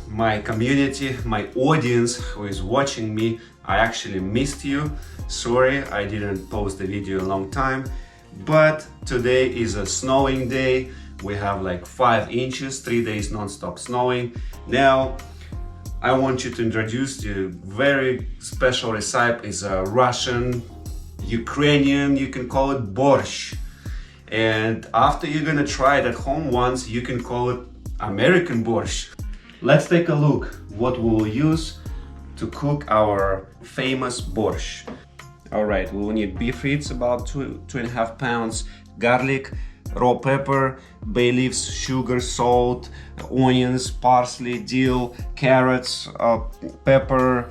My community, my audience who is watching me, I actually missed you. Sorry, I didn't post the video a long time, but today is a snowing day. We have like 5 inches, 3 days non-stop snowing. Now, I want you to introduce the very special recipe. Is a Russian, Ukrainian, you can call it borscht. And after you're gonna try it at home once, you can call it American borscht. Let's take a look what we will use to cook our famous borscht. All right, we will need beef ribs, about 2.5 pounds, garlic, raw pepper, bay leaves, sugar, salt, onions, parsley, dill, carrots, pepper,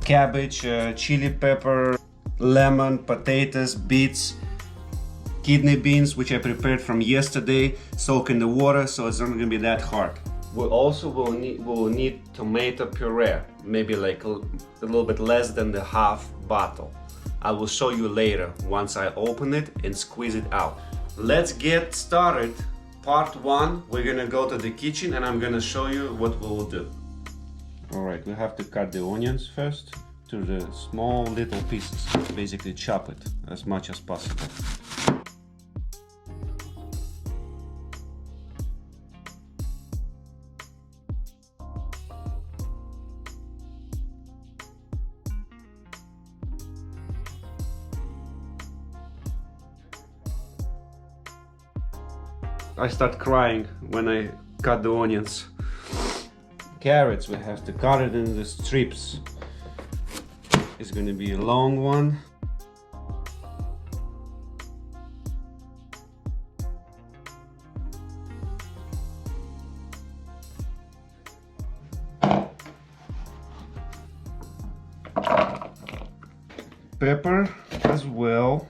cabbage, chili pepper, lemon, potatoes, beets, kidney beans, which I prepared from yesterday, soak in the water so it's not gonna be that hard. We also will need tomato puree, maybe like a little bit less than the half bottle. I will show you later once I open it and squeeze it out. Let's get started. Part 1, we're gonna go to the kitchen and I'm gonna show you what we will do. All right, we have to cut the onions first to the small little pieces. Basically chop it as much as possible. I start crying when I cut the onions. Carrots, we have to cut it in the strips. It's gonna be a long one. Pepper as well.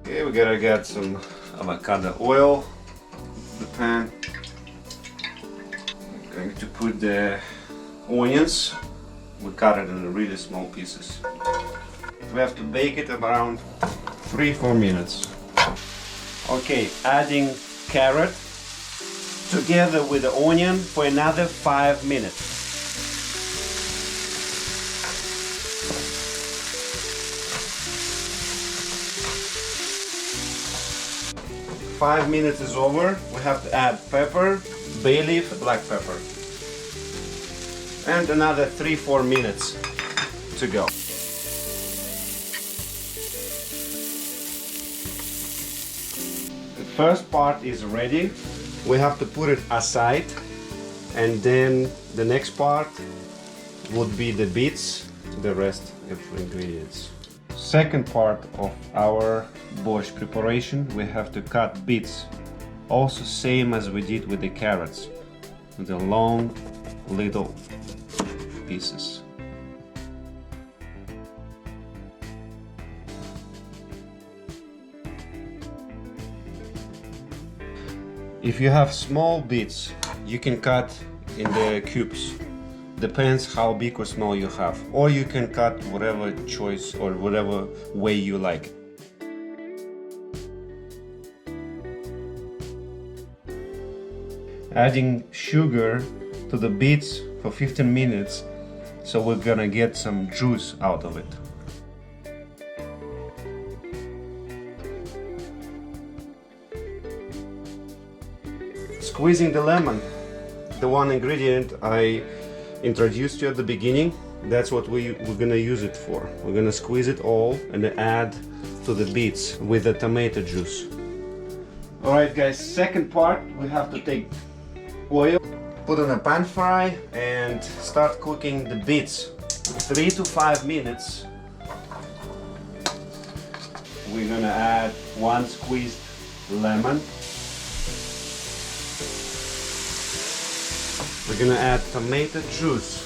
Okay, we gotta get some avocado oil in the pan. I'm going to put the onions. We cut it in really small pieces. We have to bake it around 3-4 minutes. Okay, adding carrot together with the onion for another 5 minutes. 5 minutes is over. We have to add pepper, bay leaf, black pepper. And another 3-4 minutes to go. The first part is ready. We have to put it aside, and then the next part would be the beets, the rest of the ingredients. Second part of our borscht preparation, we have to cut beets, also same as we did with the carrots, with the long little pieces. If you have small beets, you can cut in the cubes. Depends how big or small you have, or you can cut whatever choice or whatever way you like. Adding sugar to the beets for 15 minutes, so we're gonna get some juice out of it. Squeezing the lemon, the one ingredient I introduced you at the beginning. That's what we're gonna use it for. We're gonna squeeze it all and add to the beets with the tomato juice. All right guys, second part, we have to take oil, put on a pan fry and start cooking the beets. 3 to 5 minutes. We're gonna add 1 squeezed lemon. We're gonna add tomato juice.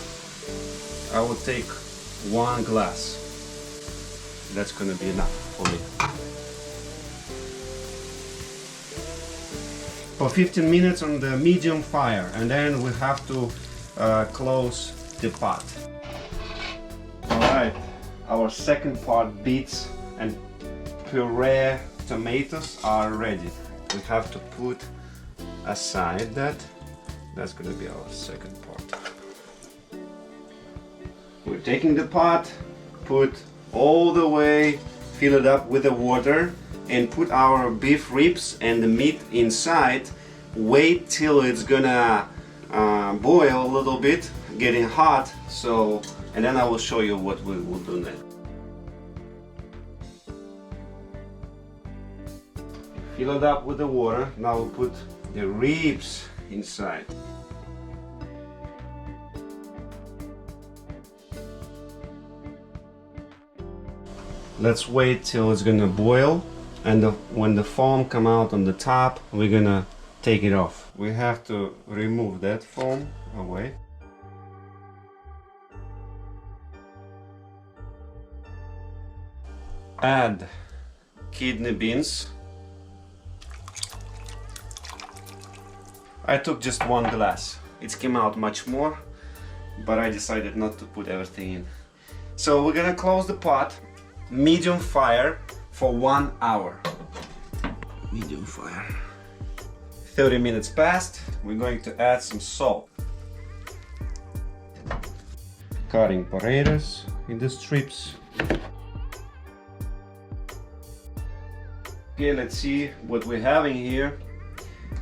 I will take 1 glass. That's gonna be enough for me. For 15 minutes on the medium fire, and then we have to close the pot. Alright, our second part, beets and puree tomatoes, are ready. We have to put aside that's gonna be our second part. We're taking the pot, put all the way, fill it up with the water, and put our beef ribs and the meat inside. Wait till it's gonna boil a little bit, getting hot. So, and then I will show you what we will do next. Fill it up with the water. Now we'll put the ribs inside. Let's wait till it's gonna boil, and when the foam come out on the top, we're gonna take it off. We have to remove that foam away. Add kidney beans. I took just 1 glass. It came out much more, but I decided not to put everything in. So we're gonna close the pot, medium fire for 1 hour. Medium fire. 30 minutes passed. We're going to add some salt. Cutting potatoes into strips. Okay, let's see what we're having here.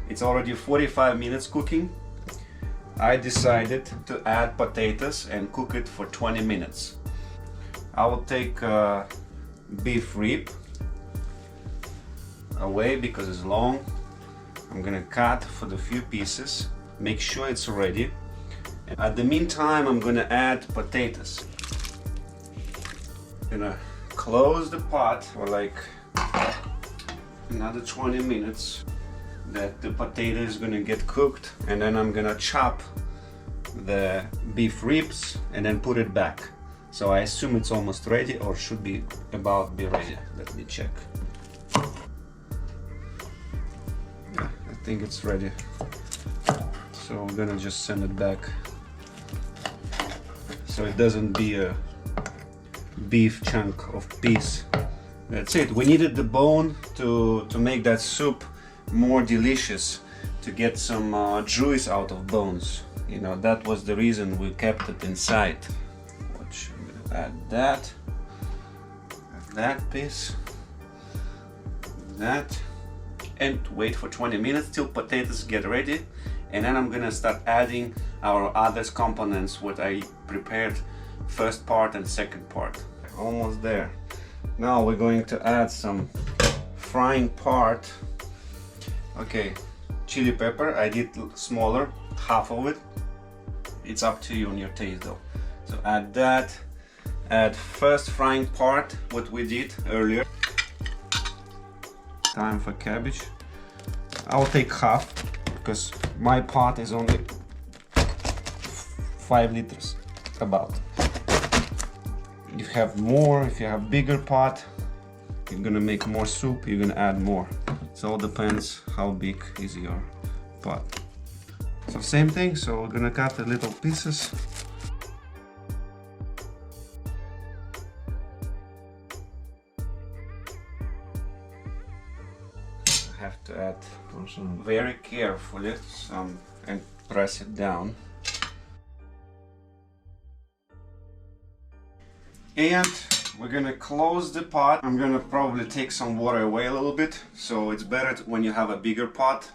It's already 45 minutes cooking. I decided to add potatoes and cook it for 20 minutes. I will take beef rib away because it's long. I'm gonna cut for the few pieces, make sure it's ready. And at the meantime, I'm gonna add potatoes. I'm gonna close the pot for like another 20 minutes that the potato is gonna get cooked, and then I'm gonna chop the beef ribs and then put it back. So I assume it's almost ready, or should be about be ready. Let me check. Yeah, I think it's ready. So I'm gonna just send it back so it doesn't be a beef chunk of piece. That's it. We needed the bone to make that soup more delicious, to get some juice out of bones. You know, that was the reason we kept it inside. Watch, I'm gonna add that piece, that, and wait for 20 minutes till potatoes get ready. And then I'm gonna start adding our other components, what I prepared first part and second part. Almost there. Now we're going to add some frying part. Okay, chili pepper, I did smaller, half of it. It's up to you on your taste though. So add that, add first frying part, what we did earlier. Time for cabbage. I'll take half, because my pot is only 5 liters, about. If you have more, if you have bigger pot, you're gonna make more soup, you're gonna add more. It all depends how big is your pot. So same thing, so we're gonna cut the little pieces. I have to add very carefully some and press it down. And we're gonna close the pot. I'm gonna probably take some water away a little bit, so it's better when you have a bigger pot.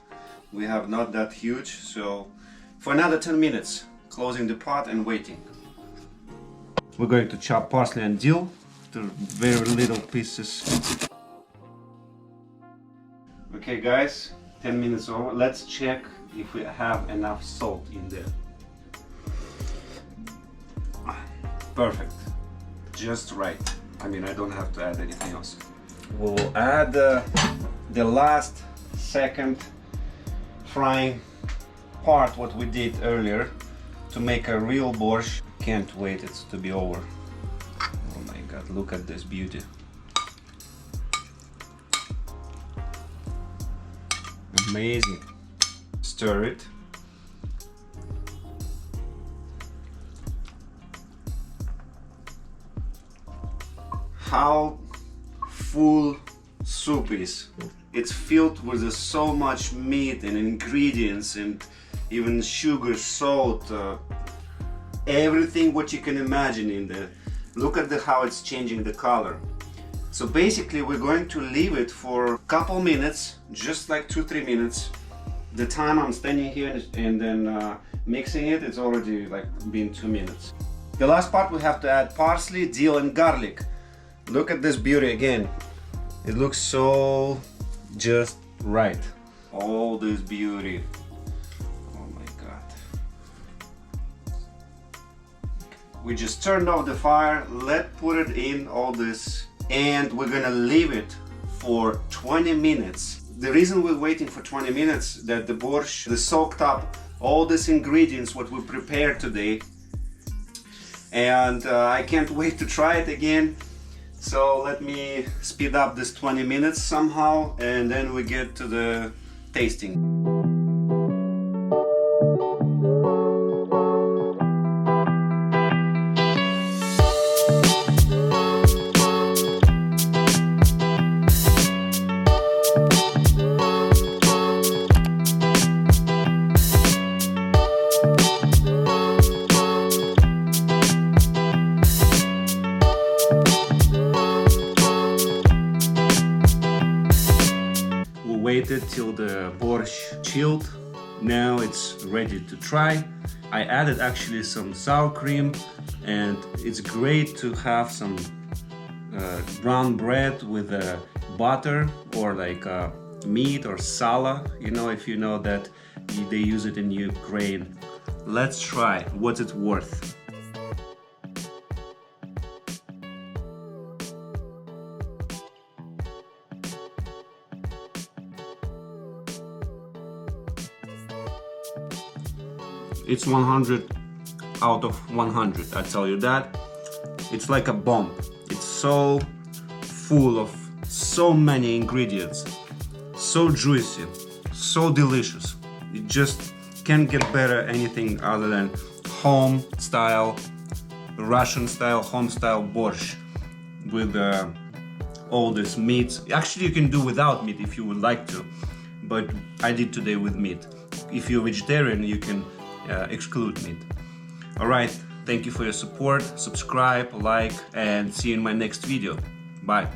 We have not that huge, so for another 10 minutes, closing the pot and waiting. We're going to chop parsley and dill to very little pieces. Okay guys, 10 minutes over. Let's check if we have enough salt in there. Perfect. Just right. I mean, I don't have to add anything else. We'll add the last second frying part, what we did earlier, to make a real borscht. Can't wait it to be over. Oh my god, look at this beauty. Amazing. Stir it. How full soup is. It's filled with so much meat and ingredients and even sugar, salt, everything what you can imagine in there. Look at how it's changing the color. So basically we're going to leave it for a couple minutes, just like 2-3 minutes. The time I'm standing here and then mixing it, it's already like been 2 minutes. The last part, we have to add parsley, dill and garlic. Look at this beauty again. It looks so just right. All this beauty. Oh my God. We just turned off the fire. Let's put it in all this and we're gonna leave it for 20 minutes. The reason we're waiting for 20 minutes that the borscht is soaked up all these ingredients what we prepared today, and I can't wait to try it again. So let me speed up this 20 minutes somehow and then we get to the tasting. Waited till the borscht chilled. Now it's ready to try. I added actually some sour cream, and it's great to have some brown bread with butter or like meat or sala, you know, if you know that they use it in Ukraine. Let's try. What's it worth? It's 100 out of 100, I tell you that. It's like a bomb. It's so full of so many ingredients, so juicy, so delicious. It just can't get better anything other than home style, Russian style, home style borscht with all this meat. Actually, you can do without meat if you would like to, but I did today with meat. If you're vegetarian, you can exclude meat. Alright, thank you for your support. Subscribe, like, and see you in my next video. Bye.